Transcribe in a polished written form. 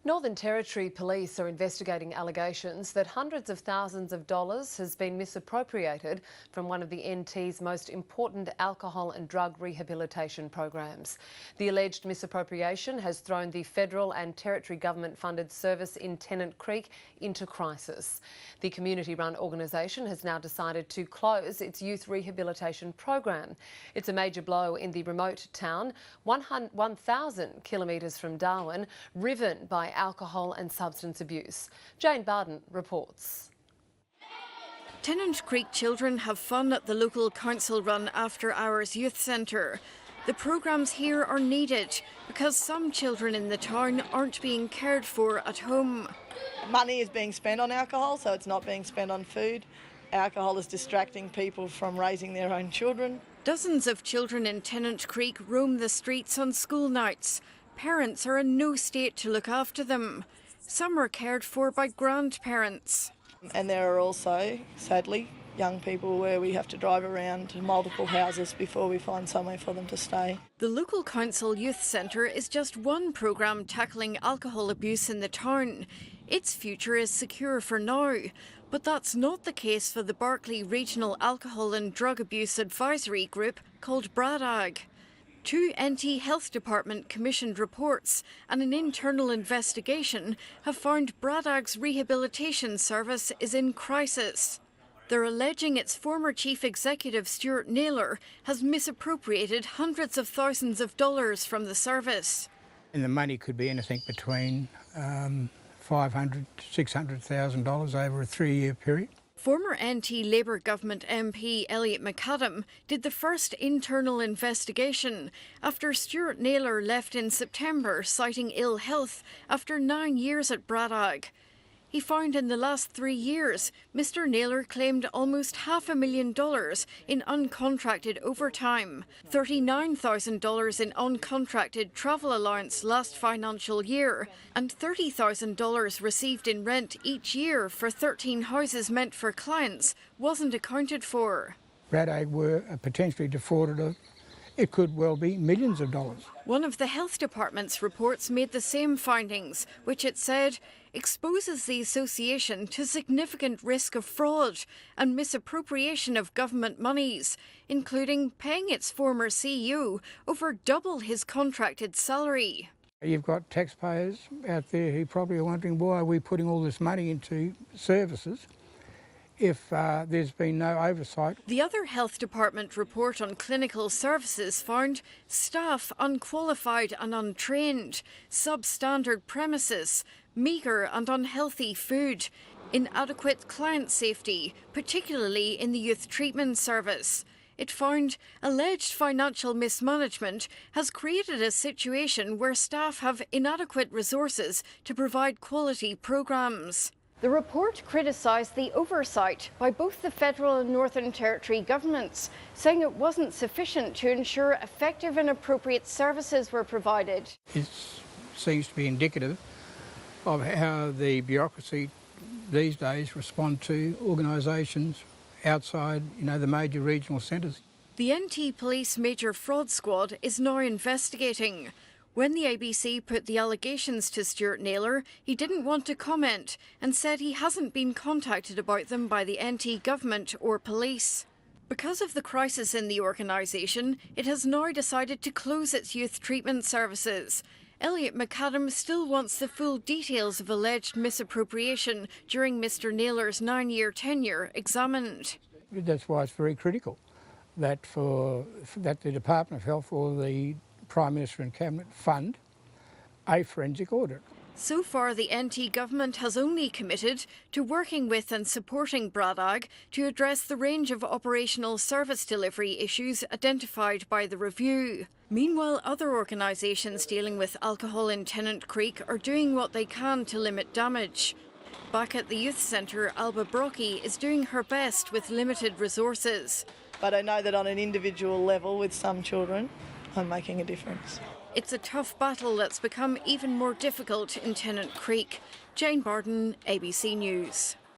Northern Territory Police are investigating allegations that hundreds of thousands of dollars has been misappropriated from one of the NT's most important alcohol and drug rehabilitation programs. The alleged misappropriation has thrown the federal and territory government-funded service in Tennant Creek into crisis. The community-run organisation has now decided to close its youth rehabilitation program. It's a major blow in the remote town, 1,000 kilometres from Darwin, riven by alcohol and substance abuse. Jane Bardon reports. Tennant Creek children have fun at the local council-run after-hours youth centre. The programmes here are needed because some children in the town aren't being cared for at home. Money is being spent on alcohol, so it's not being spent on food. Alcohol is distracting people from raising their own children. Dozens of children in Tennant Creek roam the streets on school nights. Parents are in no state to look after them. Some are cared for by grandparents. And there are also, sadly, young people where we have to drive around to multiple houses before we find somewhere for them to stay. The local council youth centre is just one programme tackling alcohol abuse in the town. Its future is secure for now, but that's not the case for the Barkly Regional Alcohol and Drug Abuse Advisory Group called BRADAG. 2 NT Health Department commissioned reports and an internal investigation have found BRADAG's rehabilitation service is in crisis. They're alleging its former chief executive, Stuart Naylor, has misappropriated hundreds of thousands of dollars from the service. And the money could be anything between $500,000 to $600,000 over a 3-year period. Former NT Labour government MP Elliot McAdam did the first internal investigation after Stuart Naylor left in September citing ill health after 9 years at BRADAG. He found in the last 3 years, Mr Naylor claimed almost $500,000 in uncontracted overtime, $39,000 in uncontracted travel allowance last financial year, and $30,000 received in rent each year for 13 houses meant for clients wasn't accounted for. BRADAG were potentially defrauded of, it could well be millions of dollars. One of the health department's reports made the same findings, which it said exposes the association to significant risk of fraud and misappropriation of government monies, including paying its former CEO over double his contracted salary. You've got taxpayers out there who probably are wondering why are we putting all this money into services if there's been no oversight. The other health department report on clinical services found staff unqualified and untrained, substandard premises, meagre and unhealthy food, inadequate client safety, particularly in the youth treatment service. It found alleged financial mismanagement has created a situation where staff have inadequate resources to provide quality programmes. The report criticised the oversight by both the federal and Northern Territory governments, saying it wasn't sufficient to ensure effective and appropriate services were provided. It seems to be indicative of how the bureaucracy these days respond to organisations outside, the major regional centres. The NT Police Major Fraud Squad is now investigating. When the ABC put the allegations to Stuart Naylor, he didn't want to comment and said he hasn't been contacted about them by the NT government or police. Because of the crisis in the organisation, it has now decided to close its youth treatment services. Elliot McAdam still wants the full details of alleged misappropriation during Mr Naylor's 9-year tenure examined. That's why it's very critical that the Department of Health or the Prime Minister and Cabinet fund a forensic audit. So far, the NT government has only committed to working with and supporting BRADAG to address the range of operational service delivery issues identified by the review. Meanwhile, other organisations dealing with alcohol in Tennant Creek are doing what they can to limit damage. Back at the youth centre, Alba Brocky is doing her best with limited resources. But I know that on an individual level with some children, I'm making a difference. It's a tough battle that's become even more difficult in Tennant Creek. Jane Bardon, ABC News.